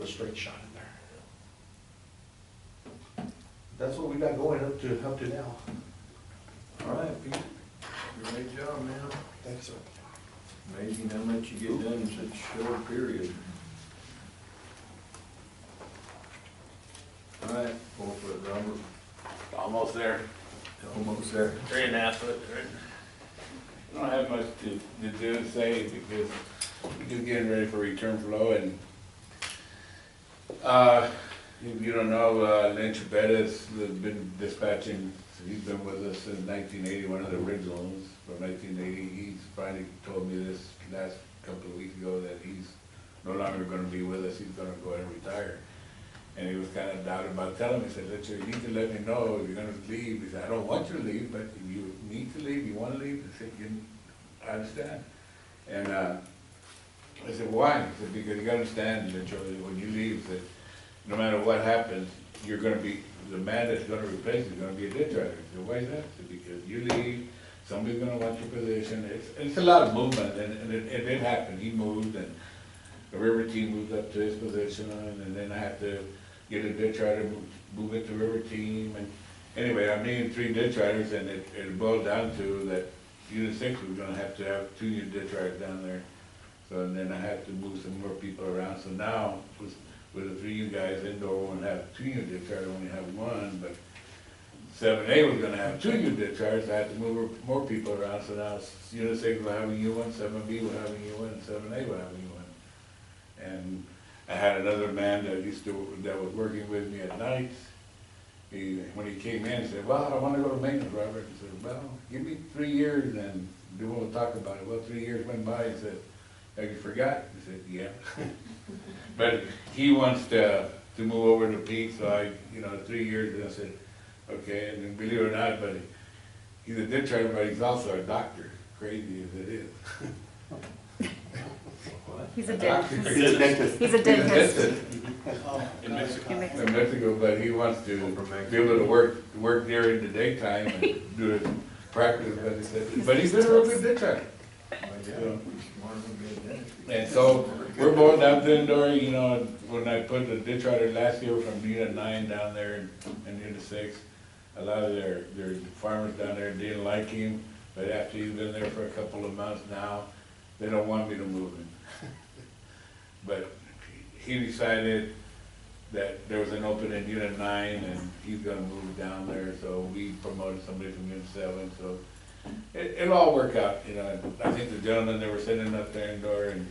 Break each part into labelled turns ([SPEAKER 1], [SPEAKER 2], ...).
[SPEAKER 1] a straight shot in there. That's what we got going up to now.
[SPEAKER 2] All right, Pete, great job, man.
[SPEAKER 1] Thanks, sir.
[SPEAKER 2] Amazing how much you get done in such a short period. All right, 4 foot, Robert.
[SPEAKER 3] Almost there.
[SPEAKER 2] Almost there.
[SPEAKER 3] 3.5 foot, right? I don't have much to do and say because we're just getting ready for return flow and, if you don't know, Lynch Bettis has been dispatching, he's been with us since 1980, one of the original ones from 1980. He's finally told me this last couple of weeks ago that he's no longer gonna be with us, he's gonna go ahead and retire. And he was kind of doubted about telling me, he said, Richard, you need to let me know if you're gonna leave. He said, I don't want you to leave, but if you need to leave, you wanna leave, I said, I understand. And I said, why? He said, because you gotta understand, Richard, when you leave, that no matter what happens, you're gonna be, the man that's gonna replace you is gonna be a ditch rider. I said, why is that? I said, because you leave, somebody's gonna want your position. It's a lot of movement, and it did happen. He moved, and the river team moved up to his position, and then I had to get a ditch rider, move it to river team, and anyway, I'm needing 3 ditch riders, and it boiled down to that Unit 6 was gonna have to have 2 new ditch riders down there. So, and then I had to move some more people around, so now, with the 3 you guys, indoor won't have 2 new ditch riders, only have 1, but 7A was gonna have 2 new ditch riders, I had to move more people around, so now Unit 6 will have a U1, 7B will have a U1, and 7A will have a U1. And I had another man that that was working with me at nights. When he came in, he said, well, I want to go to maintenance, Robert. I said, well, give me 3 years and we'll talk about it. Well, 3 years went by. He said, have you forgot? I said, yeah. But he wants to move over to Pete, so 3 years, and I said, okay. And then believe it or not, but he's a ditch rider, but he's also a doctor, crazy as it is.
[SPEAKER 4] He's a dentist.
[SPEAKER 1] He's a dentist.
[SPEAKER 4] He's a dentist.
[SPEAKER 3] In Mexico.
[SPEAKER 4] In Mexico.
[SPEAKER 3] In Mexico, but he wants to be able to work there in the daytime and do his practice, but he's been a real good ditch rider. And so we're both out the indoor, when I put the ditch rider last year from Unit 9 down there and Unit 6, a lot of their farmers down there didn't like him, but after he's been there for a couple of months now, they don't want me to move him. But he decided that there was an opening in Unit 9 and he's gonna move down there, so we promoted somebody from Unit 7, so it'll all work out, I think the gentleman that we're sitting up there indoor, and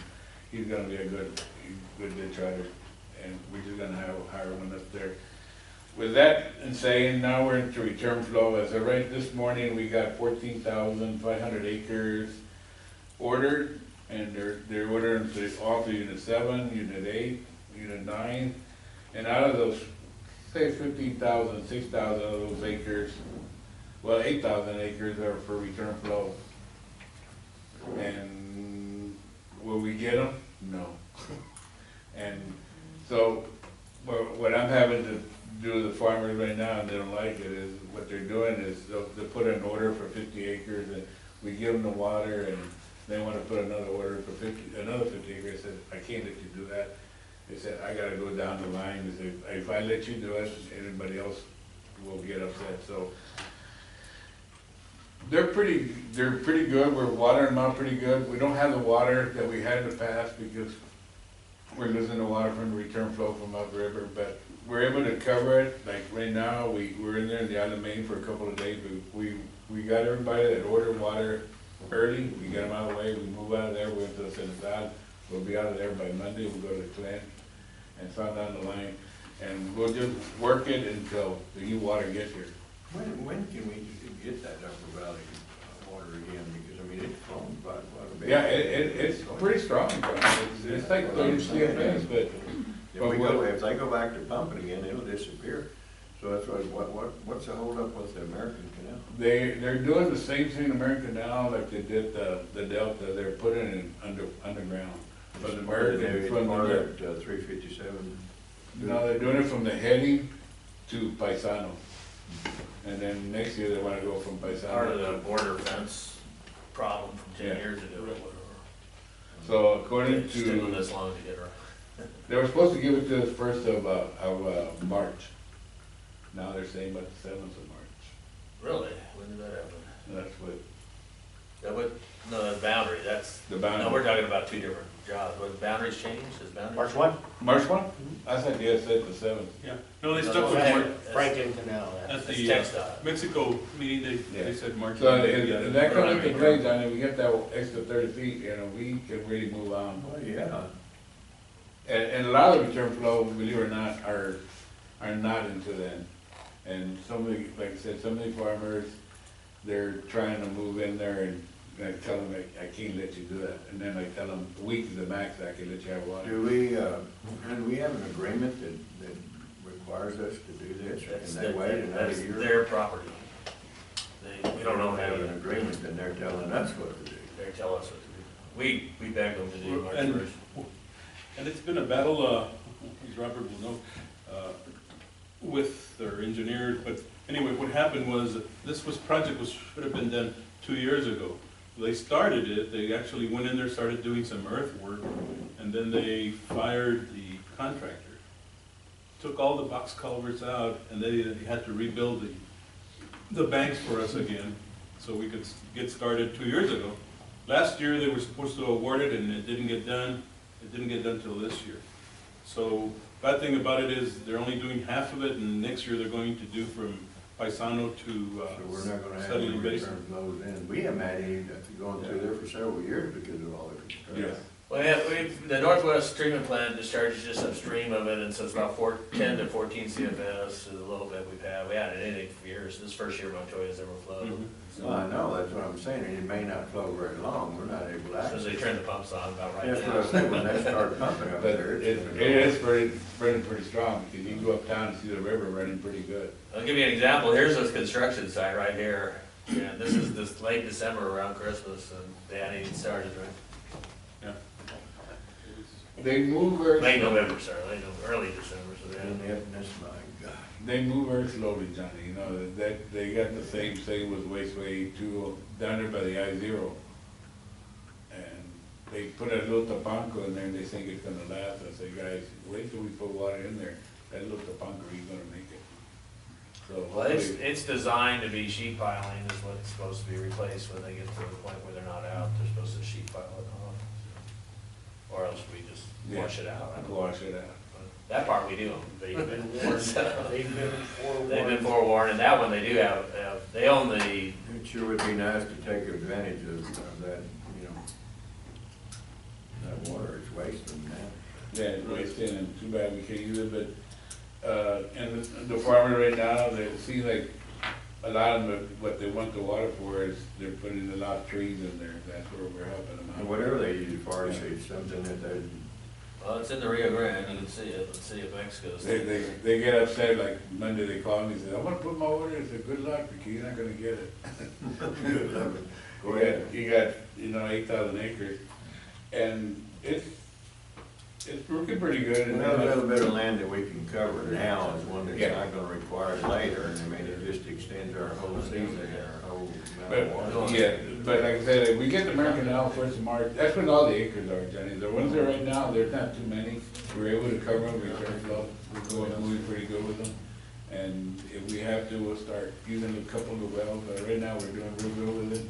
[SPEAKER 3] he's gonna be a good ditch rider, and we're just gonna hire one up there. With that and saying, now we're into return flow. As of right this morning, we got 14,500 acres ordered, and they're ordering all through Unit 7, Unit 8, Unit 9, and out of those, say 15,000, 6,000 of those acres, well, 8,000 acres are for return flow. And will we get them? No. And so what I'm having to do with the farmers right now, and they don't like it, is what they're doing is they'll put an order for 50 acres, and we give them the water, and they want to put another order for another 50 acres. I said, I can't let you do that. They said, I got to go down the line. They said, if I let you do it, everybody else will get upset. So they're pretty good. We're watering them out pretty good. We don't have the water that we had in the past because we're losing the water from the return flow from upriver, but we're able to cover it. Like right now, we're in there in the Isle of Maine for a couple of days. We got everybody that ordered water early. We get them out of the way. We move out of there. We went to the Senate. We'll be out of there by Monday. We'll go to Clint and south down the line, and we'll just work it until the new water gets here.
[SPEAKER 2] When can we get that Upper Valley water again? Because I mean, it's flowing quite a bit.
[SPEAKER 3] Yeah, it's pretty strong. It's like 30 CFS, but
[SPEAKER 2] if they go back to pumping again, it'll disappear. So that's what's the hold up with the American Canal?
[SPEAKER 3] They're doing the same thing in American now, like they did the Delta. They're putting it underground. But the American from the
[SPEAKER 2] 357.
[SPEAKER 3] No, they're doing it from the heading to Paisano, and then next year they want to go from Paisano.
[SPEAKER 5] Part of the border fence problem from 10
[SPEAKER 3] Yeah.
[SPEAKER 5] years ago.
[SPEAKER 3] So according
[SPEAKER 5] It's taking
[SPEAKER 3] to
[SPEAKER 5] this long to get around.
[SPEAKER 3] They were supposed to give it to us first of March. Now they're saying about the 7th of March.
[SPEAKER 5] Really? When did that happen?
[SPEAKER 3] And that's what,
[SPEAKER 5] That would, no, the boundary, that's,
[SPEAKER 3] the boundary.
[SPEAKER 5] no, we're talking about two different jobs. What, boundaries changed? Has boundaries?
[SPEAKER 1] March 1?
[SPEAKER 3] March 1? I thought you had said the 7th.
[SPEAKER 6] Yeah, no, they
[SPEAKER 5] No,
[SPEAKER 6] stuck
[SPEAKER 5] no,
[SPEAKER 6] with
[SPEAKER 5] that's-
[SPEAKER 6] March.
[SPEAKER 1] Franklin Canal.
[SPEAKER 6] At
[SPEAKER 5] That's
[SPEAKER 6] the
[SPEAKER 5] TxDOT.
[SPEAKER 6] Mexico meeting,
[SPEAKER 3] Yeah.
[SPEAKER 6] they said March.
[SPEAKER 3] So,
[SPEAKER 6] Yeah.
[SPEAKER 3] and that comes into play, Johnny, we get that extra 30 feet, you know, we can really move on.
[SPEAKER 2] Well, yeah.
[SPEAKER 3] And a lot of the return flow, believe it or not, are not into them. And some of the, like I said, some of the farmers, they're trying to move in there and I tell them, I can't let you do that. And then I tell them, a week is the max I can let you have water.
[SPEAKER 2] Do we have an agreement that requires us to do this?
[SPEAKER 5] That's,
[SPEAKER 2] Can they wait another
[SPEAKER 5] that's
[SPEAKER 2] year?
[SPEAKER 5] their property. We don't know
[SPEAKER 2] have
[SPEAKER 5] how
[SPEAKER 2] an agreement, then they're telling us what to do.
[SPEAKER 5] they tell us what to do. We beg them to do March
[SPEAKER 6] And-
[SPEAKER 5] 1st.
[SPEAKER 6] And it's been a battle, as Robert will know, with their engineers, but anyway, what happened was, project should have been done 2 years ago. They started it, they actually went in there, started doing some earthwork, and then they fired the contractor. Took all the box culverts out, and they had to rebuild the banks for us again, so we could get started 2 years ago. Last year, they were supposed to award it, and it didn't get done. It didn't get done till this year. So, bad thing about it is, they're only doing half of it, and next year they're going to do from Paisano to
[SPEAKER 2] So we're not gonna have any
[SPEAKER 6] Settling Basin.
[SPEAKER 2] return flows in. We haven't had any going through there for several years because of all the construction.
[SPEAKER 3] Yes.
[SPEAKER 5] Well, yeah, the Northwest Treatment Plant discharges just upstream of it, and so it's about 10 to 14 CFS, is a little bit we haven't had anything for years. This is the first year Montoya's ever flowed.
[SPEAKER 6] Mhm.
[SPEAKER 2] Well, I know, that's what I'm saying, it may not flow very long, we're not able to
[SPEAKER 5] As soon as
[SPEAKER 2] access.
[SPEAKER 5] they turn the pumps on, about right now.
[SPEAKER 2] That's what I said, when they start pumping up
[SPEAKER 3] But
[SPEAKER 2] there.
[SPEAKER 3] it
[SPEAKER 2] it's
[SPEAKER 3] is running pretty strong, because you can go uptown and see the river running pretty good.
[SPEAKER 5] I'll give you an example. Here's this construction site right here. And this is this late December around Christmas, and they hadn't even started, right?
[SPEAKER 6] Yeah.
[SPEAKER 3] They move very,
[SPEAKER 5] Late November, sorry, early December, so they
[SPEAKER 2] And
[SPEAKER 5] hadn't.
[SPEAKER 2] that's my God.
[SPEAKER 3] they move very slowly, Johnny, you know, they got the same thing with Wasteway 2 down there by the I-0. And they put a little tapanco in there and they think it's gonna last. I say, guys, wait till we put water in there, that little tapanco ain't gonna make it. So
[SPEAKER 5] Well,
[SPEAKER 3] hopefully,
[SPEAKER 5] it's designed to be sheet piling is what's supposed to be replaced when they get to the point where they're not out. They're supposed to sheet pile it off. Or else we just wash it out. I don't know.
[SPEAKER 3] wash it out.
[SPEAKER 5] That part we do, they've been warned.
[SPEAKER 1] They've been forewarned.
[SPEAKER 5] They've been forewarned, and that one they do have, they own the,
[SPEAKER 2] It sure would be nice to take advantage of that, you know, that water is wasting now.
[SPEAKER 3] Yeah, it's wasting and too bad we can't use it, but, and the farmer right now, they see like, a lot of them, what they want the water for is they're putting a lot of trees in there, that's where we're helping them
[SPEAKER 2] And
[SPEAKER 3] out.
[SPEAKER 2] whatever they use for, it's something that they,
[SPEAKER 5] well, it's in the Rio Grande, you can see it, the city of Mexico.
[SPEAKER 3] They get upset, like Monday they call me and say, I wanna put my order, I said, good luck, because you're not gonna get it.
[SPEAKER 2] good luck. Go ahead.
[SPEAKER 3] You got, 8,000 acres, and it's working pretty good.
[SPEAKER 2] We
[SPEAKER 3] And
[SPEAKER 2] have a little bit of land that we can cover now is one that's
[SPEAKER 3] Yeah.
[SPEAKER 2] not gonna require it later, and I mean, it just extends our whole season, our whole amount of water.
[SPEAKER 3] But, yeah, but like I said, if we get the American Canal first of March, that's when all the acres are, Johnny. The ones there right now, there's not too many. We're able to cover them, return flow, we're going, moving pretty good with them. And if we have to, we'll start using a couple of wells, but right now, we're doing real good with it.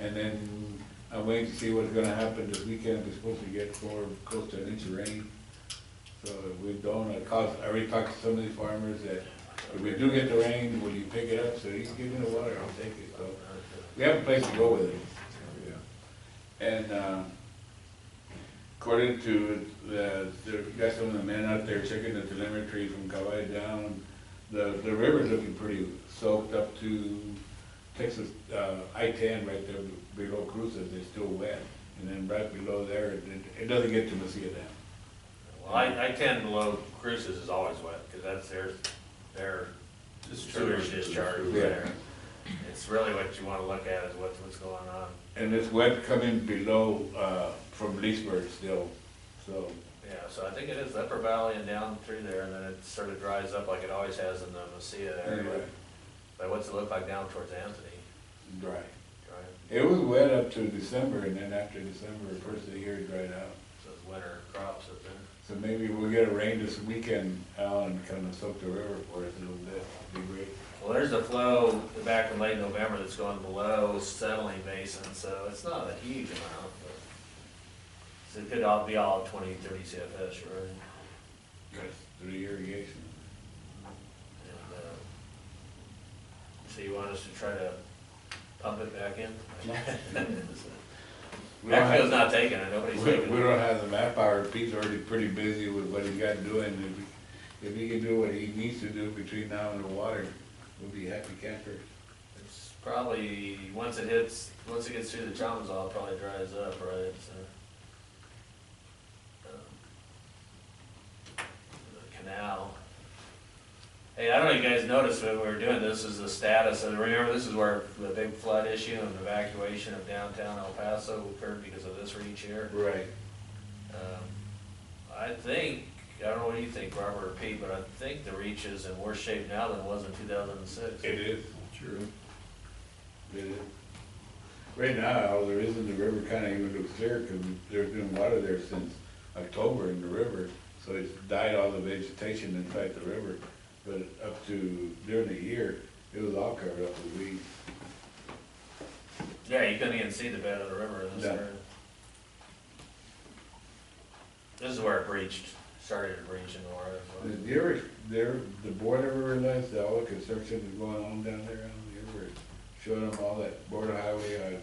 [SPEAKER 3] And then I'm waiting to see what's gonna happen this weekend. We're supposed to get close to an inch of rain. So if we don't, I already talked to some of these farmers that if we do get the rain, will you pick it up? So you can give me the water, I'll take it. So we have a place to go with it.
[SPEAKER 2] Yeah.
[SPEAKER 3] And, according to they've got some of the men out there checking the telemetry from Kauai down, the river's looking pretty soaked up to Texas, I-10 right there below Cruces, it's still wet. And then right below there, it doesn't get to Mesilla Dam.
[SPEAKER 5] Well, I-10 below Cruces is always wet, because that's their sewage discharge
[SPEAKER 3] Yeah.
[SPEAKER 5] there. It's really what you wanna look at is what's going on.
[SPEAKER 3] And it's wet coming below, from Leesburg still, so.
[SPEAKER 5] Yeah, so I think it is Upper Valley and down through there, and then it sort of dries up like it always has in the Mesilla area.
[SPEAKER 3] Anyway,
[SPEAKER 5] But what's it look like down towards Anthony?
[SPEAKER 3] dry.
[SPEAKER 5] Dry.
[SPEAKER 3] It was wet up to December, and then after December, first of the year, it dried out.
[SPEAKER 5] So it's winter crops up there.
[SPEAKER 3] So maybe we'll get a rain this weekend, Alan, kind of soak the river for us a little bit, be great.
[SPEAKER 5] Well, there's a flow back in late November that's going below settling basin, so it's not a huge amount, but so it could all be all 20, 30 CFS, right?
[SPEAKER 3] Yes, through irrigation.
[SPEAKER 5] And, so you want us to try to pump it back in? Backfield's not taking it, nobody's
[SPEAKER 3] We
[SPEAKER 5] taking it.
[SPEAKER 3] don't have the map hour, Pete's already pretty busy with what he's got doing. If he can do what he needs to do between now and the water, we'll be happy campers.
[SPEAKER 5] It's probably, once it gets through the Chalmers, all it probably dries up, right, so. The canal. Hey, I don't know if you guys noticed when we were doing this, is the status of, remember, this is where the big flood issue and evacuation of downtown El Paso occurred because of this reach here.
[SPEAKER 3] Right.
[SPEAKER 5] I think, I don't know what you think, Robert or Pete, but I think the reach is in worse shape now than it was in 2006.
[SPEAKER 3] It is,
[SPEAKER 2] True.
[SPEAKER 3] it is. Right now, all there is in the river kinda even looks clear, cause there's been water there since October in the river. So it's died all the vegetation inside the river, but up to during the year, it was all covered up with weeds.
[SPEAKER 5] Yeah, you couldn't even see the bed of the river in this
[SPEAKER 3] No.
[SPEAKER 5] area. This is where it breached, started to breach in the water.
[SPEAKER 3] Did you ever, the board ever realize that all the construction is going on down there, you ever showed them all that border highway,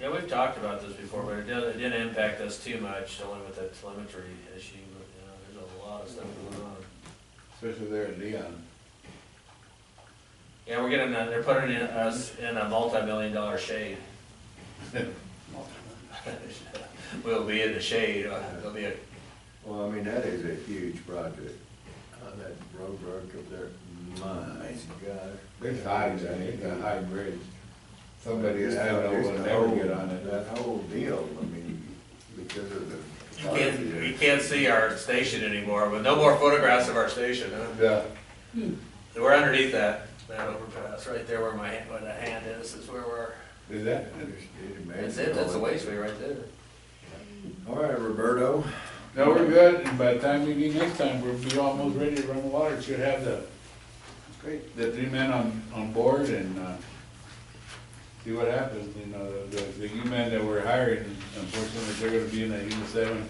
[SPEAKER 5] Yeah, we've talked about this before, but it didn't impact us too much, only with that telemetry issue, but, you know, there's a lot of stuff going on.
[SPEAKER 3] especially there at Leon?
[SPEAKER 5] Yeah, we're getting, they're putting us in a multi-million-dollar shade. We'll be in the shade, it'll be a,
[SPEAKER 2] Well, I mean, that is a huge project. That road work up there, my God.
[SPEAKER 3] It's high, it's a high bridge. Somebody
[SPEAKER 2] Just
[SPEAKER 3] that I know
[SPEAKER 2] just
[SPEAKER 3] will
[SPEAKER 2] the
[SPEAKER 3] never
[SPEAKER 2] whole-
[SPEAKER 3] get on it.
[SPEAKER 2] That whole deal, I mean, because of the.
[SPEAKER 5] you can't see our station anymore, but no more photographs of our station, huh?
[SPEAKER 3] Yeah.
[SPEAKER 5] We're underneath that overpass, right there where where the hand is where we're,
[SPEAKER 3] Is that?
[SPEAKER 5] that's it, that's the wasteway right there.
[SPEAKER 2] All right, Roberto.
[SPEAKER 3] No, we're good, and by the time we meet next time, we'll be almost ready to run water, should have
[SPEAKER 2] Great.
[SPEAKER 3] the 3 men on board and, see what happens, you know, the U-men that we're hiring, unfortunately, they're gonna be in that Unit 7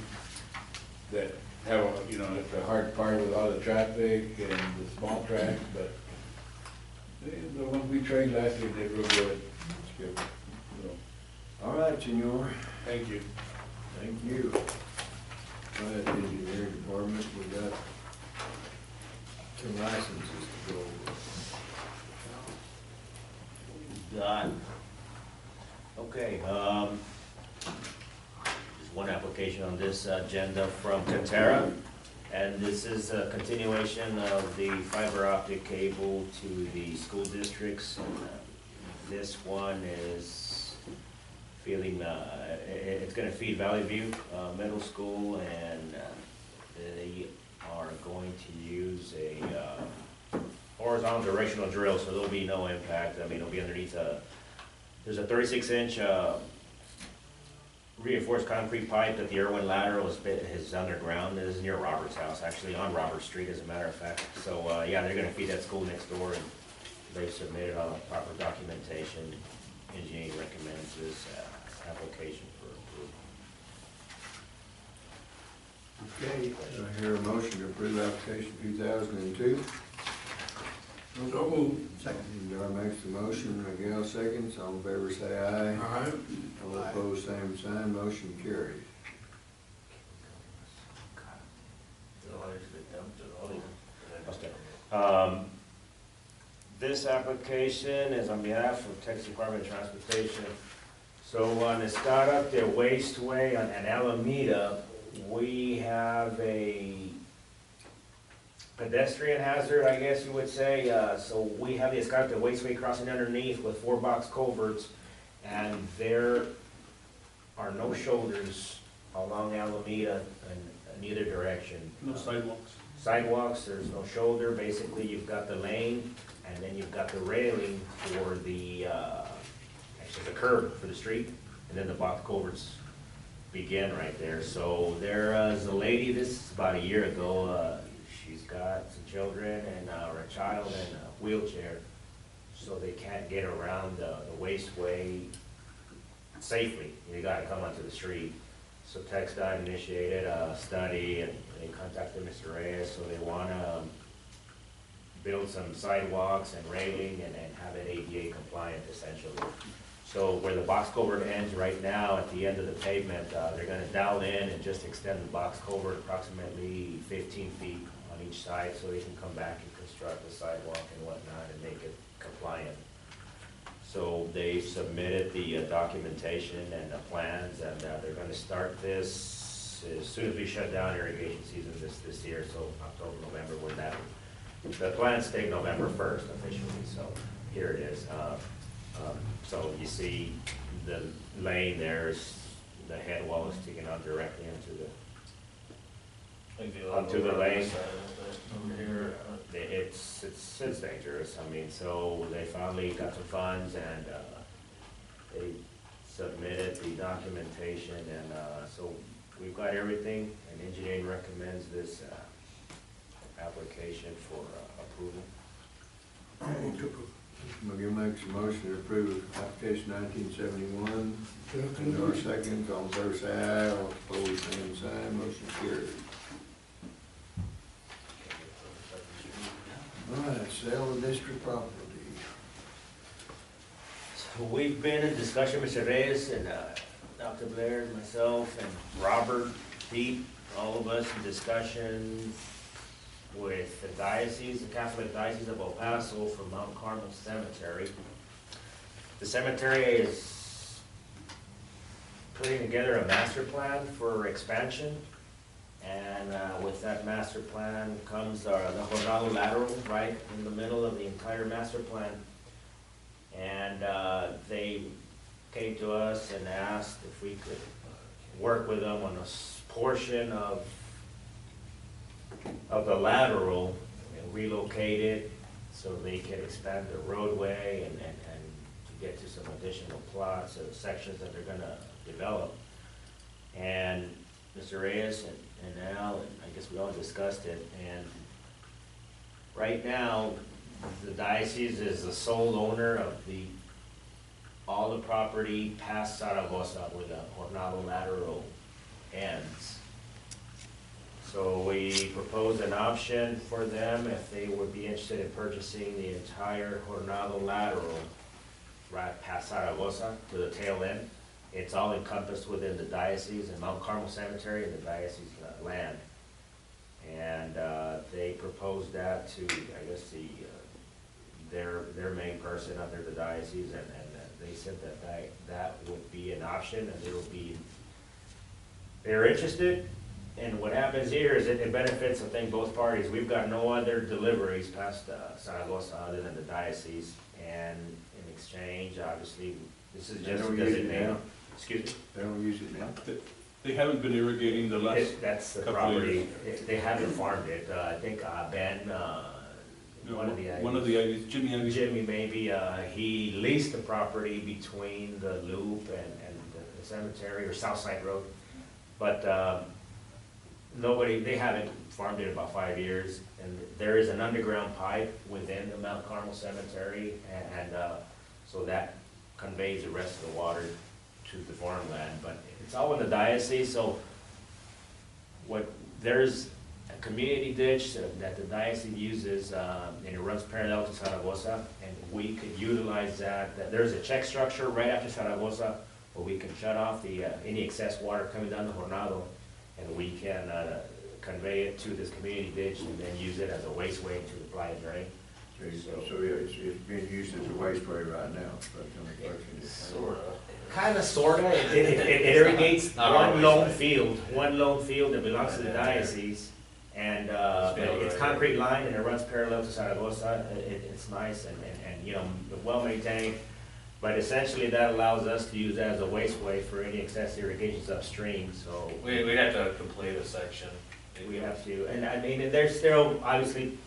[SPEAKER 3] that have, you know, it's a hard part with all the traffic and the small tracks, but the ones we trained last year did real good.
[SPEAKER 2] That's good.
[SPEAKER 3] So,
[SPEAKER 2] All right, Senor.
[SPEAKER 3] thank you.
[SPEAKER 2] Thank you. Go ahead, engineering department, we got some licenses to go over.
[SPEAKER 1] Done. Okay, there's one application on this agenda from Catera, and this is a continuation of the fiber optic cable to the school districts. This one is feeling, it's gonna feed Valley View Middle School, and they are going to use a horizontal directional drill, so there'll be no impact. I mean, it'll be underneath there's a 36-inch reinforced concrete pipe that the Irwin lateral is underground. It is near Robert's house, actually on Robert Street, as a matter of fact. So, yeah, they're gonna feed that school next door, and they've submitted all proper documentation. Engineering recommends this application for approval.
[SPEAKER 2] Okay, do I hear a motion to approve application 2002?
[SPEAKER 3] So moved.
[SPEAKER 2] Dar makes the motion, Miguel seconds, all in favor say aye.
[SPEAKER 3] Aye.
[SPEAKER 2] All opposed, same sign, motion carries.
[SPEAKER 1] This application is on behalf of Texas Department of Transportation. So on Escada, the Wasteway on Alameda, we have a pedestrian hazard, I guess you would say. So we have the Escada Wasteway crossing underneath with 4 box culverts, and there are no shoulders along Alameda in either direction.
[SPEAKER 6] No sidewalks.
[SPEAKER 1] Sidewalks, there's no shoulder. Basically, you've got the lane, and then you've got the railing for the, actually the curb for the street, and then the box culverts begin right there. So there is a lady, this is about a year ago, she's got some children and or a child in a wheelchair, so they can't get around the wasteway safely. You gotta come onto the street. So TxDOT initiated a study and they contacted Mr. Reyes, so they wanna build some sidewalks and railing and have it ADA compliant essentially. So where the box culvert ends right now, at the end of the pavement, they're gonna dowel in and just extend the box culvert approximately 15 feet on each side, so they can come back and construct the sidewalk and whatnot and make it compliant. So they submitted the documentation and the plans, and they're gonna start this as soon as we shut down irrigation season this year, so October, November, when that, the plans state November 1st officially, so here it is. So you see the lane there's, the head wall is sticking out directly onto the lane.
[SPEAKER 5] Over here,
[SPEAKER 1] It's dangerous, I mean, so they finally got some funds and, they submitted the documentation and, so we've got everything and engineering recommends this, application for approval.
[SPEAKER 2] McGill makes a motion to approve application 1971. Miller seconds, all in favor say aye, all opposed same sign, motion carried. All right, sale of district property.
[SPEAKER 1] So we've been in discussion, Mr. Reyes and Dr. Blair, myself, and Robert, Pete, all of us in discussion with the diocese, the Catholic Diocese of El Paso for Mount Carmel Cemetery. The cemetery is putting together a master plan for expansion. And with that master plan comes the Jornado lateral right in the middle of the entire master plan. And they came to us and asked if we could work with them on a portion of the lateral and relocate it so they can expand the roadway and to get to some additional plots or sections that they're gonna develop. And Mr. Reyes and Al, and I guess we all discussed it, and right now, the diocese is the sole owner of all the property past Zaragoza where the Jornado lateral ends. So we proposed an option for them if they would be interested in purchasing the entire Jornado lateral right past Zaragoza to the tail end. It's all encompassed within the diocese and Mount Carmel Cemetery and the diocese land. And they proposed that to, I guess, their main person under the diocese, and they said that would be an option, and they're interested. And what happens here is it benefits, I think, both parties. We've got no other deliveries past Zaragoza other than the diocese, and in exchange, obviously, this is just designated. Excuse me?
[SPEAKER 2] They don't use it now?
[SPEAKER 6] They haven't been irrigating the last
[SPEAKER 1] That's the
[SPEAKER 6] couple of
[SPEAKER 1] property,
[SPEAKER 6] years.
[SPEAKER 1] they haven't farmed it, I think Ben, one of the
[SPEAKER 6] Ivies, Jimmy Ivies.
[SPEAKER 1] Jimmy maybe, he leased the property between the loop and the cemetery or South Side Road. But they haven't farmed it in about 5 years, and there is an underground pipe within the Mount Carmel Cemetery, and so that conveys the rest of the water to the farmland, but it's all in the diocese, so there's a community ditch that the diocese uses, and it runs parallel to Zaragoza, and we could utilize that. There's a check structure right after Zaragoza, where we can shut off any excess water coming down the Jornado, and we can convey it to this community ditch and then use it as a wasteway to apply a drain.
[SPEAKER 2] So it's being used as a wasteway right now, but construction is.
[SPEAKER 5] Sorta.
[SPEAKER 1] Kinda, sorta, it irrigates
[SPEAKER 5] Not all
[SPEAKER 1] one lone field that belongs to the
[SPEAKER 5] Yeah.
[SPEAKER 1] diocese, and
[SPEAKER 5] Field
[SPEAKER 1] it's
[SPEAKER 5] right
[SPEAKER 1] concrete line, and it runs parallel to Zaragoza. It's nice and well maintained, but essentially that allows us to use that as a wasteway for any excess irrigations upstream, so.
[SPEAKER 5] We'd have to complete a section.
[SPEAKER 1] We have to, and I mean, and there's still obviously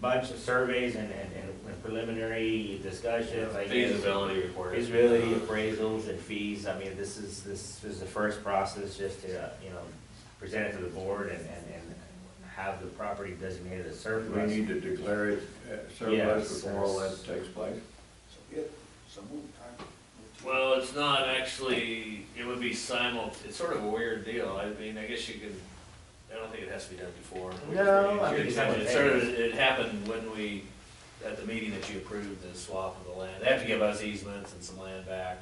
[SPEAKER 1] bunch of surveys and preliminary discussions, I guess.
[SPEAKER 5] Feasibility report.
[SPEAKER 1] Feasibility appraisals and fees, I mean, this is the first process, just to, present it to the board and have the property designated as
[SPEAKER 2] We
[SPEAKER 1] surplus.
[SPEAKER 2] need to declare it surplus
[SPEAKER 1] Yes,
[SPEAKER 2] before all that takes place.
[SPEAKER 5] Well, it's not actually, it would be it's sort of a weird deal. I mean, I guess you can, I don't think it has to be done before.
[SPEAKER 1] No, I think it's
[SPEAKER 5] It sort of, it happened when we, at the meeting that you approved the swap of the land. They have to give us easements and some land back,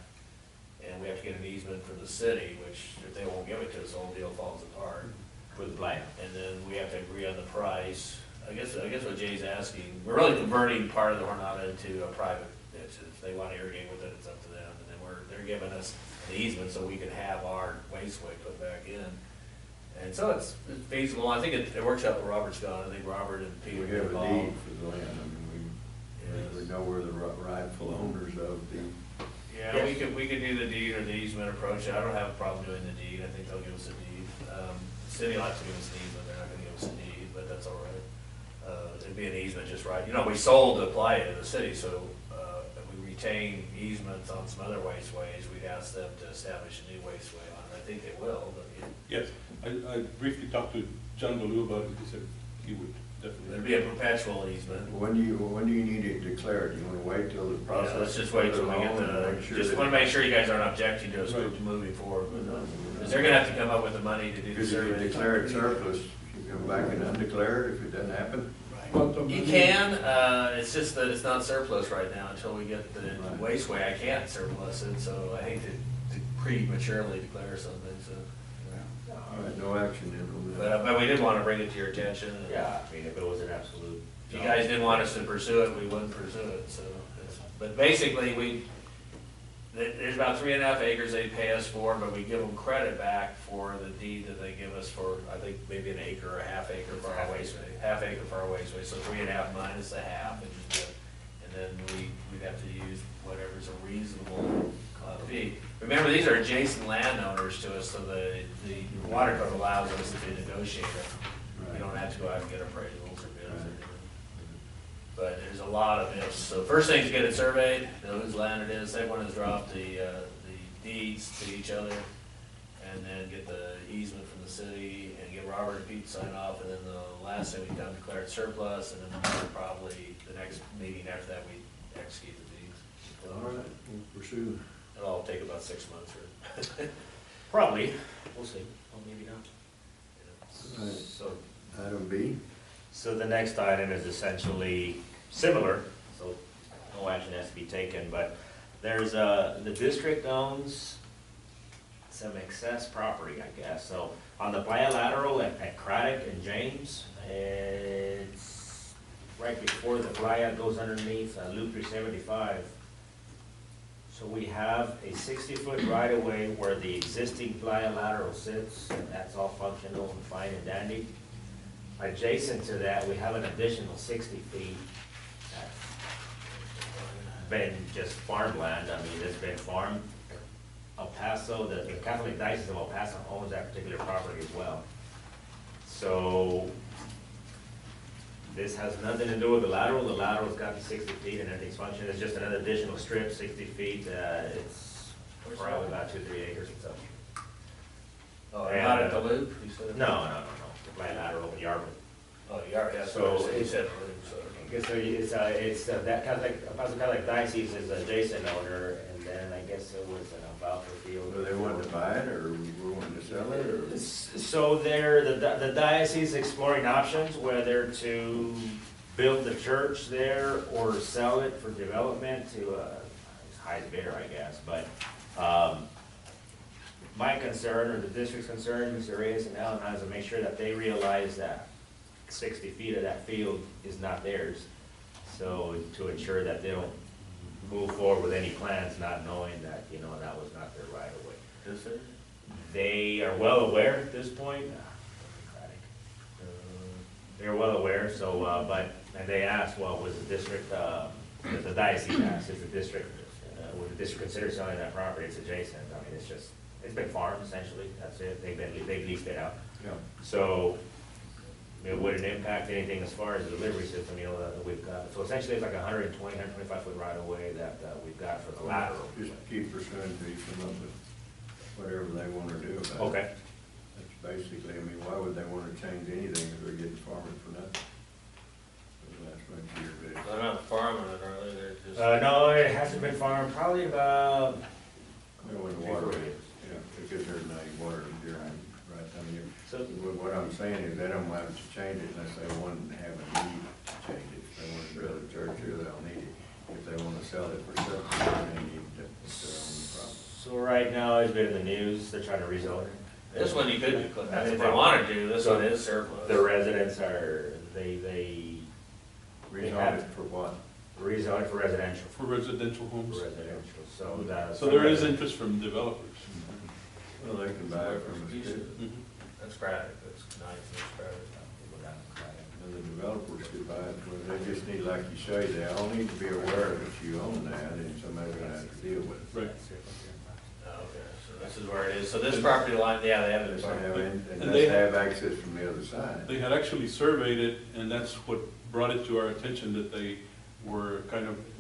[SPEAKER 5] and we have to get an easement from the city, which if they won't give it to us, the whole deal falls apart.
[SPEAKER 1] For the plan.
[SPEAKER 5] And then we have to agree on the price. I guess what Jay's asking, we're really converting part of the Jornada into a private ditch. If they want to irrigate with it, it's up to them. And then they're giving us the easement so we can have our wasteway put back in. And so it's feasible. I think it works out with Robert's gone. I think Robert and Peter
[SPEAKER 2] We
[SPEAKER 5] get
[SPEAKER 2] have a
[SPEAKER 5] involved.
[SPEAKER 2] deed for the land, I mean, we know we're the rightful owners of the,
[SPEAKER 5] Yeah, we could do the deed or the easement approach. I don't have a problem doing the deed. I think they'll give us a deed. City will have to give us an easement. They're not gonna give us a deed, but that's all right. It'd be an easement just right. We sold the playa to the city, so, if we retain easements on some other wasteways, we'd ask them to establish a new wasteway on it. I think they will, but
[SPEAKER 6] Yes, I briefly talked to John Baloo about it, he said he would
[SPEAKER 5] there'd
[SPEAKER 6] definitely.
[SPEAKER 5] be a perpetual easement.
[SPEAKER 2] when do you need it declared? You wanna wait till the
[SPEAKER 5] Yeah,
[SPEAKER 2] process?
[SPEAKER 5] let's just wait till we get just wanna make sure you guys aren't objecting to us
[SPEAKER 6] Right.
[SPEAKER 5] moving forward with it. Because they're gonna have to come up with the money to do the
[SPEAKER 2] Because if you
[SPEAKER 5] survey.
[SPEAKER 2] declare it surplus, you come back and undeclare it if it doesn't happen.
[SPEAKER 5] You can, it's just that it's not surplus right now until we get the
[SPEAKER 2] Right.
[SPEAKER 5] wasteway. I can't surplus it, so I hate to prematurely declare something, so.
[SPEAKER 2] All right, no action then on that.
[SPEAKER 5] But we did wanna bring it to your attention.
[SPEAKER 1] Yeah, I mean, if it was an absolute.
[SPEAKER 5] If you guys didn't want us to pursue it, we wouldn't pursue it, so. But basically, there's about 3.5 acres they pay us for, but we give them credit back for the deed that they give us for, I think, maybe an acre or a half acre for our wasteway, half acre for our wasteway, so 3.5 minus the half, and then we'd have to use whatever's a reasonable fee. Remember, these are adjacent landowners to us, so the water code allows us to negotiate it. We don't have to go out and get appraisals or bids or anything. But there's a lot of ifs. So first thing is get it surveyed, know whose land it is. Second one is drop the deeds to each other, and then get the easement from the city, and get Robert and Pete to sign off, and then the last thing we come declare it surplus, and then probably the next meeting after that, we execute the deeds.
[SPEAKER 2] All right, we'll pursue.
[SPEAKER 5] It'll all take about 6 months or.
[SPEAKER 1] Probably, we'll see, well, maybe not.
[SPEAKER 2] Right.
[SPEAKER 1] So,
[SPEAKER 2] Item B.
[SPEAKER 1] so the next item is essentially similar, so no action has to be taken, but there's, the district owns some excess property, I guess, so on the bilateral at Craddock and James, it's right before the playa goes underneath Loop 375. So we have a 60-foot right-of-way where the existing playa lateral sits, and that's all functional and fine and dandy. Adjacent to that, we have an additional 60 feet that's been just farmland. I mean, it's been farmed. El Paso, the Catholic Diocese of El Paso owns that particular property as well. So this has nothing to do with the lateral. The lateral's got the 60 feet and everything's functioning. It's just another additional strip, 60 feet. It's probably about 2-3 acres or so.
[SPEAKER 5] Oh, not at the loop, you said?
[SPEAKER 1] No. The bilateral, Yarmouth.
[SPEAKER 5] Oh, you already have,
[SPEAKER 1] So
[SPEAKER 5] so you
[SPEAKER 1] it's-
[SPEAKER 5] said loop, so.
[SPEAKER 1] So it's, that Catholic, El Paso Catholic Diocese is adjacent owner, and then I guess it was an alfalfa field.
[SPEAKER 2] Were they wanting to buy it, or we're wanting to sell it, or?
[SPEAKER 1] So the diocese exploring options, whether to build the church there or sell it for development to highest bidder, I guess, but, my concern, or the district's concern, Mr. Reyes and Alan, is to make sure that they realize that 60 feet of that field is not theirs. So to ensure that they don't move forward with any plans, not knowing that, that was not their right of way.
[SPEAKER 5] Yes, sir.
[SPEAKER 1] They are well aware at this point. They're well aware, so, and they asked, well, was the district, the diocese asked, is the district, would the district consider selling that property? It's adjacent. I mean, it's been farmed essentially. That's it. They've leased it out.
[SPEAKER 2] Yeah.
[SPEAKER 1] So it wouldn't impact anything as far as the delivery system, you know, that we've got. So essentially, it's like 120, 125 foot right of way that we've got for the lateral.
[SPEAKER 2] Just keep pursuing until you come up with whatever they wanna do about it.
[SPEAKER 1] Okay.
[SPEAKER 2] That's basically, I mean, why would they wanna change anything if they're getting farming for nothing? For the last bunch of years, but
[SPEAKER 5] They're not farming it, are they? They're just.
[SPEAKER 1] No, it hasn't been farmed probably about,
[SPEAKER 2] you know, when the water is, yeah, because there's no water during, right, I mean,
[SPEAKER 1] so,
[SPEAKER 2] what I'm saying is they don't have to change it unless they want to have a need to change it. If they want to build a church here, they'll need it. If they want to sell it for something, they need to, it's their own problem.
[SPEAKER 1] so right now, it's been in the news, they're trying to rezone it.
[SPEAKER 5] This one you could do,
[SPEAKER 1] That's
[SPEAKER 5] if
[SPEAKER 1] the
[SPEAKER 5] they
[SPEAKER 1] problem.
[SPEAKER 5] wanted to, this
[SPEAKER 1] So
[SPEAKER 5] one is surplus.
[SPEAKER 1] The residents are, they
[SPEAKER 2] Rezone it for what?
[SPEAKER 1] rezone it for residential.
[SPEAKER 6] For residential
[SPEAKER 1] For
[SPEAKER 6] homes.
[SPEAKER 1] residential, so that.
[SPEAKER 6] So there is interest from developers.
[SPEAKER 2] Well, they can buy it from the city.
[SPEAKER 6] Mhm.
[SPEAKER 5] That's Craddock, that's nice, that's Craddock.
[SPEAKER 2] And the developers could buy it, well, they just need, like you say, they all need to be aware that you own that and somebody's gonna have to deal with it.
[SPEAKER 6] Right.
[SPEAKER 5] Okay, so this is where it is. So this property line, yeah, they have
[SPEAKER 2] They
[SPEAKER 5] it.
[SPEAKER 2] have, and
[SPEAKER 6] And they-
[SPEAKER 2] they have access from the other side.
[SPEAKER 6] They had actually surveyed it, and that's what brought it to our attention that they were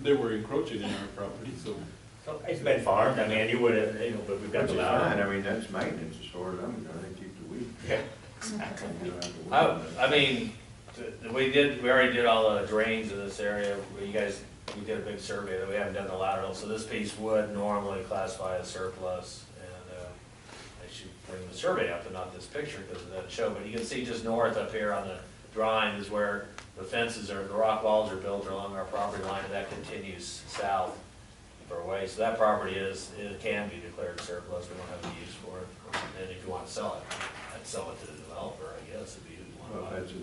[SPEAKER 6] they were encroaching in our property, so.
[SPEAKER 1] So it's been farmed, I mean, you would, you know, but we've got
[SPEAKER 2] Which
[SPEAKER 1] the
[SPEAKER 2] is fine,
[SPEAKER 1] lateral.
[SPEAKER 2] I mean, that's maintenance as far as I'm concerned, they keep the weed.
[SPEAKER 1] Yeah.
[SPEAKER 2] You don't have to worry about
[SPEAKER 5] I mean, we already did all the drains in this area. We did a big survey that we haven't done the lateral, so this piece would normally classify as surplus. And I should bring the survey up and not this picture because it doesn't show, but you can see just north up here on the drawing is where the fences are, the rock walls are built along our property line, and that continues south for a way. So that property it can be declared surplus. We don't have any use for it. And if you want to sell it, I'd sell it to the developer, I guess, if you want to
[SPEAKER 2] Well,
[SPEAKER 5] buy it.
[SPEAKER 2] that's,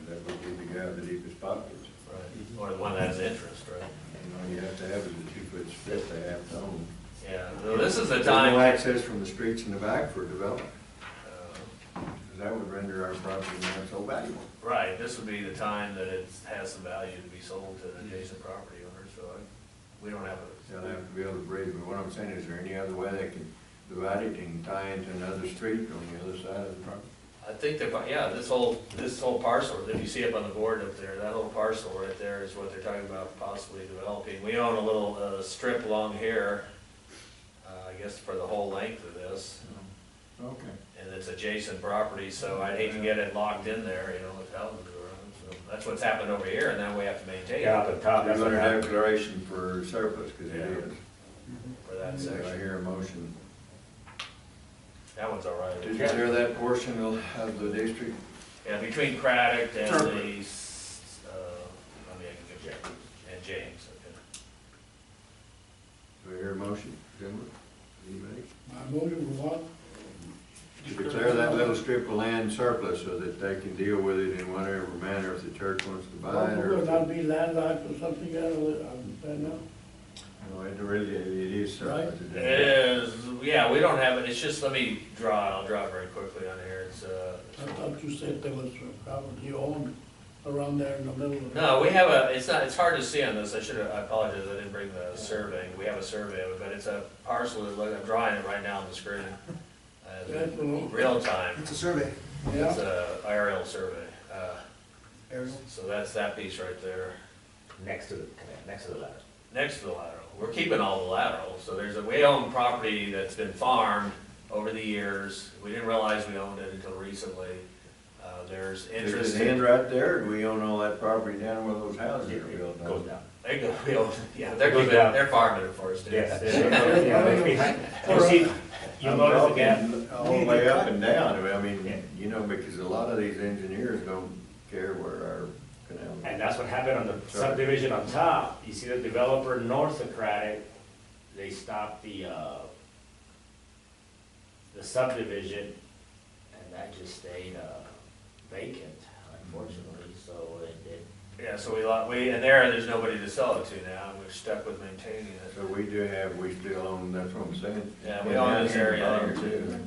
[SPEAKER 2] that would be the guy with the deepest pockets.
[SPEAKER 5] Right, or the one that has interest, right?
[SPEAKER 2] All you have to have is a 2 foot strip they have to own.
[SPEAKER 5] Yeah, so this is the
[SPEAKER 2] There's no
[SPEAKER 5] time.
[SPEAKER 2] access from the streets in the back for development,
[SPEAKER 5] uh,
[SPEAKER 2] 'cause that would render our property not so valuable.
[SPEAKER 5] Right, this would be the time that it has some value to be sold to an adjacent property owner, so we don't have
[SPEAKER 2] They'll have to be able to breathe, but what I'm saying, is there any other way they can divide it and tie into another street on the other side of the property?
[SPEAKER 5] I think that, yeah, this whole parcel, if you see up on the board up there, that whole parcel right there is what they're talking about possibly developing. We own a little strip along here, I guess for the whole length of this,
[SPEAKER 2] Okay.
[SPEAKER 5] and it's adjacent property, so I'd hate to get it locked in there, you know, with houses around. So that's what's happened over here, and then we have to maintain
[SPEAKER 1] Yeah, up
[SPEAKER 5] it
[SPEAKER 1] at the top, that's what
[SPEAKER 2] Under
[SPEAKER 1] happened.
[SPEAKER 2] declaration for surplus, because it
[SPEAKER 5] Yeah.
[SPEAKER 2] is.
[SPEAKER 5] for that
[SPEAKER 2] So I
[SPEAKER 5] section.
[SPEAKER 2] hear a motion.
[SPEAKER 5] That one's all right.
[SPEAKER 2] Did you clear that portion of the district?
[SPEAKER 5] Yeah, between Craddock and the,
[SPEAKER 6] Sure.
[SPEAKER 5] I mean, I can get and James, okay.
[SPEAKER 2] Do I hear a motion, gentlemen? Anybody?
[SPEAKER 7] My motion was what?
[SPEAKER 2] To declare that little strip of land surplus so that they can deal with it in whatever manner, if the church wants to buy it or.
[SPEAKER 7] Would not be landlocked or something, I don't know.
[SPEAKER 2] No, it really, it is surplus.
[SPEAKER 5] It is, yeah, we don't have it, it's just, let me draw it, I'll draw it very quickly on here, it's,
[SPEAKER 7] I thought you said there was a property owned around there in the middle of.
[SPEAKER 5] no, we have a, it's hard to see on this, I apologize, I didn't bring the survey, we have a survey of it, but it's a parcel, look, I'm drawing it right now on the screen.
[SPEAKER 7] That's all.
[SPEAKER 5] Real time,
[SPEAKER 8] It's a survey,
[SPEAKER 5] it's
[SPEAKER 7] Yeah,
[SPEAKER 5] a aerial survey,
[SPEAKER 8] Ariel.
[SPEAKER 5] so that's that piece right there.
[SPEAKER 1] Next to the lateral.
[SPEAKER 5] Next to the lateral. We're keeping all the laterals, so we own property that's been farmed over the years. We didn't realize we owned it until recently. There's interest.
[SPEAKER 2] Does it end right there, or do we own all that property down where those houses are built?
[SPEAKER 1] Goes down.
[SPEAKER 5] We own, yeah, they're
[SPEAKER 1] Goes
[SPEAKER 5] keeping,
[SPEAKER 1] down.
[SPEAKER 5] they're farming it for us, too.
[SPEAKER 1] Yes. Yeah, it's behind. You see, you'll
[SPEAKER 2] I'm
[SPEAKER 1] notice again,
[SPEAKER 2] talking all the way up and down, I mean, you know, because a lot of these engineers don't care where our canal.
[SPEAKER 1] and that's what happened on the subdivision on top. You see the developer north of Craddock, they stopped the subdivision, and that just stayed vacant, unfortunately, so it
[SPEAKER 5] Yeah, so there's nobody to sell it to now, and we're stuck with maintaining it.
[SPEAKER 2] So we still own, that's what I'm saying.
[SPEAKER 5] Yeah, we own this area here, too.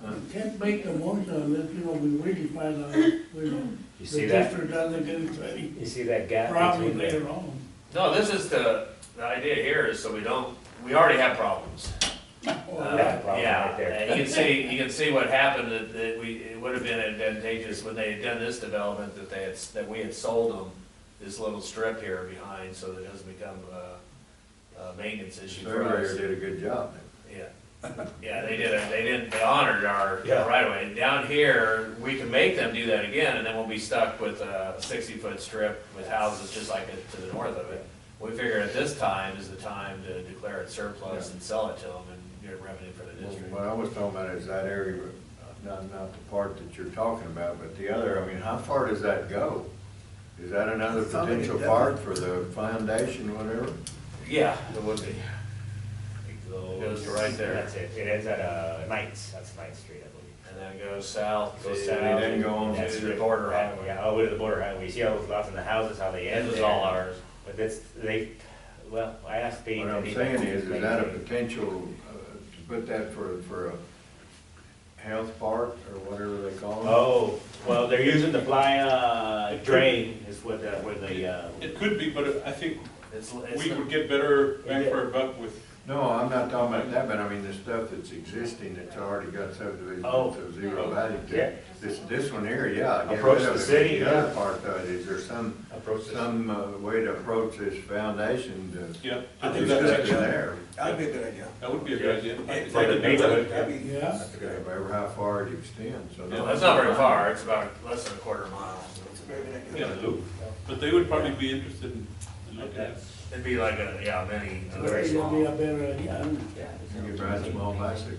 [SPEAKER 7] you can't make a motion unless, you know, we really find out, you know,
[SPEAKER 1] You
[SPEAKER 7] the
[SPEAKER 1] see that?
[SPEAKER 7] district doesn't get any
[SPEAKER 1] You see that gap
[SPEAKER 7] problem
[SPEAKER 1] between the,
[SPEAKER 7] later on.
[SPEAKER 5] No, this is the idea here is so we already have problems.
[SPEAKER 1] That's a problem
[SPEAKER 5] Yeah,
[SPEAKER 1] right there.
[SPEAKER 5] and you can see what happened, it would have been advantageous when they had done this development, that we had sold them this little strip here behind, so that it doesn't become a maintenance issue for us.
[SPEAKER 2] Surveyor did a good job.
[SPEAKER 5] Yeah, yeah, they honored our
[SPEAKER 1] Yeah.
[SPEAKER 5] right of way. Down here, we can make them do that again, and then we'll be stuck with a 60-foot strip with houses just like it to the north of it. We figure at this time is the time to declare it surplus and sell it to them and get revenue for the district.
[SPEAKER 2] What I was talking about is that area, not the part that you're talking about, but the other, I mean, how far does that go? Is that another
[SPEAKER 8] It's not like
[SPEAKER 2] potential
[SPEAKER 8] it
[SPEAKER 2] part for the foundation, whatever?
[SPEAKER 5] Yeah, it would be. It goes to right there,
[SPEAKER 1] That's it. It ends at, Knights, that's Ninth Street, I believe.
[SPEAKER 5] and then it goes south to.
[SPEAKER 1] Goes south.
[SPEAKER 2] And then go on
[SPEAKER 1] That's
[SPEAKER 5] to the border
[SPEAKER 1] right,
[SPEAKER 5] highway.
[SPEAKER 1] Yeah, over to the border highway. You see all those lots in the houses, how they end
[SPEAKER 5] This is
[SPEAKER 1] there.
[SPEAKER 5] all ours.
[SPEAKER 1] But that's, well, I asked Pete.
[SPEAKER 2] What I'm
[SPEAKER 1] and he-
[SPEAKER 2] saying is that a potential, to put that for a health park or whatever they call it?
[SPEAKER 1] Oh, well, they're using the fly, drain is what the,
[SPEAKER 6] It could be, but I think
[SPEAKER 5] It's
[SPEAKER 6] we would get better bang for our buck with,
[SPEAKER 2] No, I'm not talking about that, but I mean the stuff that's existing, that's already got subdivision
[SPEAKER 1] Oh.
[SPEAKER 2] to zero value to
[SPEAKER 1] Yeah.
[SPEAKER 2] it. This one here, yeah, get
[SPEAKER 1] Approach
[SPEAKER 2] rid of
[SPEAKER 1] the
[SPEAKER 2] it.
[SPEAKER 1] city,
[SPEAKER 2] The other
[SPEAKER 1] yeah.
[SPEAKER 2] part of it, is there some
[SPEAKER 1] approach this.
[SPEAKER 2] way to approach this foundation
[SPEAKER 6] yeah.
[SPEAKER 8] I
[SPEAKER 6] to
[SPEAKER 8] think
[SPEAKER 6] do
[SPEAKER 2] to
[SPEAKER 6] that
[SPEAKER 8] that's
[SPEAKER 2] get
[SPEAKER 8] a-
[SPEAKER 2] there?
[SPEAKER 8] That'd be a good idea.
[SPEAKER 6] That would be a good idea.
[SPEAKER 8] Hey,
[SPEAKER 1] For the neighborhood.
[SPEAKER 8] That'd be-
[SPEAKER 7] Yeah,
[SPEAKER 1] That's a good idea.
[SPEAKER 2] However, how far it extends, so.
[SPEAKER 6] Yeah,
[SPEAKER 5] That's not very far, it's about less than a quarter mile.
[SPEAKER 8] It's a very good
[SPEAKER 6] Yeah,
[SPEAKER 8] idea.
[SPEAKER 6] loop. But they would probably be interested in looking at it.
[SPEAKER 5] It'd be like a, yeah, mini,
[SPEAKER 7] I
[SPEAKER 5] very
[SPEAKER 7] think it'd be
[SPEAKER 5] small.
[SPEAKER 7] a better idea.
[SPEAKER 2] You can ride a small bicycle.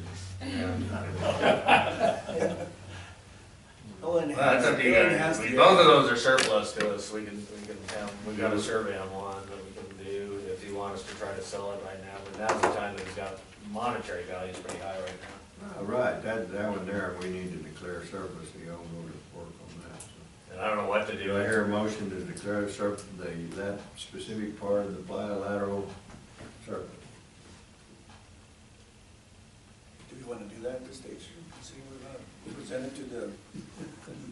[SPEAKER 8] Oh, and
[SPEAKER 5] Well, that's up to you guys. Both of those are surplus to us, we can have, we've got a survey on one that we can do if you want us to try to sell it right now, but now's the time that it's got monetary value is pretty high right now.
[SPEAKER 2] Right, that one there, we need to declare surplus, so y'all go to work on that, so.
[SPEAKER 5] And I don't know what to do.
[SPEAKER 2] Do I hear a motion to declare that specific part of the bilateral surplus?
[SPEAKER 8] Do you wanna do that at this stage? See, we're gonna present it to the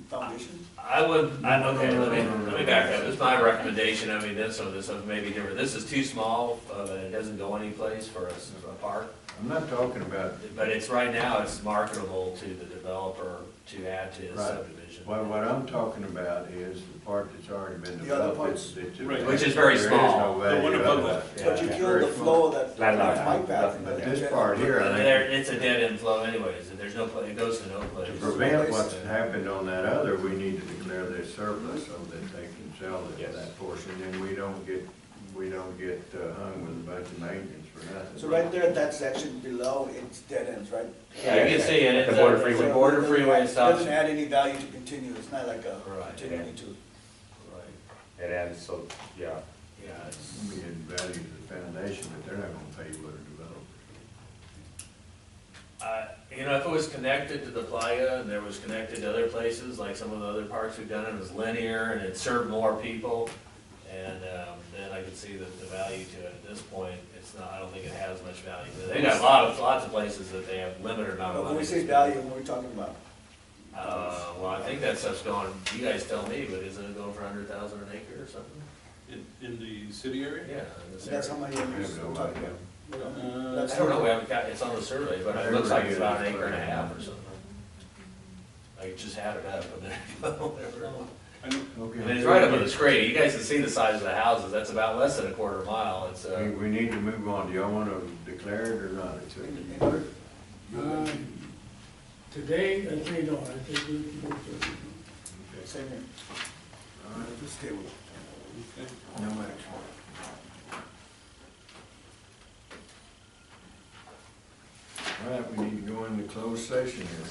[SPEAKER 8] foundation?
[SPEAKER 5] Okay, let me back up, this is my recommendation, I mean, some of this may be different, this is too small, it doesn't go anyplace for us, a park.
[SPEAKER 2] I'm not talking about,
[SPEAKER 5] But it's, right now, it's marketable to the developer to add to his
[SPEAKER 2] Right.
[SPEAKER 5] subdivision.
[SPEAKER 2] what I'm talking about is the part that's already been
[SPEAKER 8] The other
[SPEAKER 2] developed.
[SPEAKER 8] parts.
[SPEAKER 6] Right.
[SPEAKER 5] Which is very
[SPEAKER 2] There
[SPEAKER 5] small.
[SPEAKER 2] no
[SPEAKER 6] The one
[SPEAKER 2] value
[SPEAKER 6] above
[SPEAKER 2] of
[SPEAKER 6] that.
[SPEAKER 2] that.
[SPEAKER 8] But you
[SPEAKER 2] Yeah,
[SPEAKER 8] kill
[SPEAKER 2] very
[SPEAKER 8] the
[SPEAKER 2] small.
[SPEAKER 8] flow of that
[SPEAKER 1] Landlocked.
[SPEAKER 8] bike path.
[SPEAKER 2] But this part here, I think,
[SPEAKER 5] It's a dead end flow anyways, and there's no place, it goes to no place.
[SPEAKER 2] to prevent what's happened on that other, we need to declare this surplus so that they can sell
[SPEAKER 1] Yes.
[SPEAKER 2] that portion, and we don't get hung with a bunch of maintenance for nothing.
[SPEAKER 8] So right there, that section below, it's dead ends, right?
[SPEAKER 5] Yeah, you can see it,
[SPEAKER 1] The
[SPEAKER 5] it's
[SPEAKER 1] border
[SPEAKER 5] a
[SPEAKER 1] freeway.
[SPEAKER 5] border freeway
[SPEAKER 8] It
[SPEAKER 5] stops.
[SPEAKER 8] doesn't add any value to continue, it's not like a
[SPEAKER 5] Right.
[SPEAKER 8] continuing to.
[SPEAKER 5] Right.
[SPEAKER 1] It ends, so, yeah.
[SPEAKER 5] Yeah, it's,
[SPEAKER 2] We add value to the foundation, but they're not gonna pay you what a developer.
[SPEAKER 5] you know, if it was connected to the playa and there was connected to other places, like some of the other parks we've done, it was linear and it served more people. And, then I could see the value to it. At this point, it's not, I don't think it has much value. They got lots of places that they have limited amount of
[SPEAKER 8] When
[SPEAKER 5] money.
[SPEAKER 8] we say value, what are we talking about?
[SPEAKER 5] Well, I think that stuff's going, you guys tell me, but isn't it going for 100,000 an acre or something?
[SPEAKER 6] In the city area?
[SPEAKER 5] Yeah. in this
[SPEAKER 8] That's how
[SPEAKER 5] area.
[SPEAKER 8] many acres we're talking about. We don't- that's
[SPEAKER 5] I don't know, we haven't got, it's on the survey, but it looks like it's about an acre and a half or something. I just had it up, but whatever.
[SPEAKER 6] I know.
[SPEAKER 2] Okay.
[SPEAKER 5] I mean, it's right up on the screen, you guys can see the size of the houses, that's about less than a quarter mile, it's,
[SPEAKER 2] We need to move on. Do y'all wanna declare it or not? It's up to
[SPEAKER 8] In
[SPEAKER 2] you.
[SPEAKER 8] order-
[SPEAKER 7] Today, I say no, I think we should go to.
[SPEAKER 2] Okay.
[SPEAKER 8] Same here.
[SPEAKER 2] All right.
[SPEAKER 8] This table,
[SPEAKER 6] Okay.
[SPEAKER 8] no action.
[SPEAKER 2] All right, we need to go into closed session here.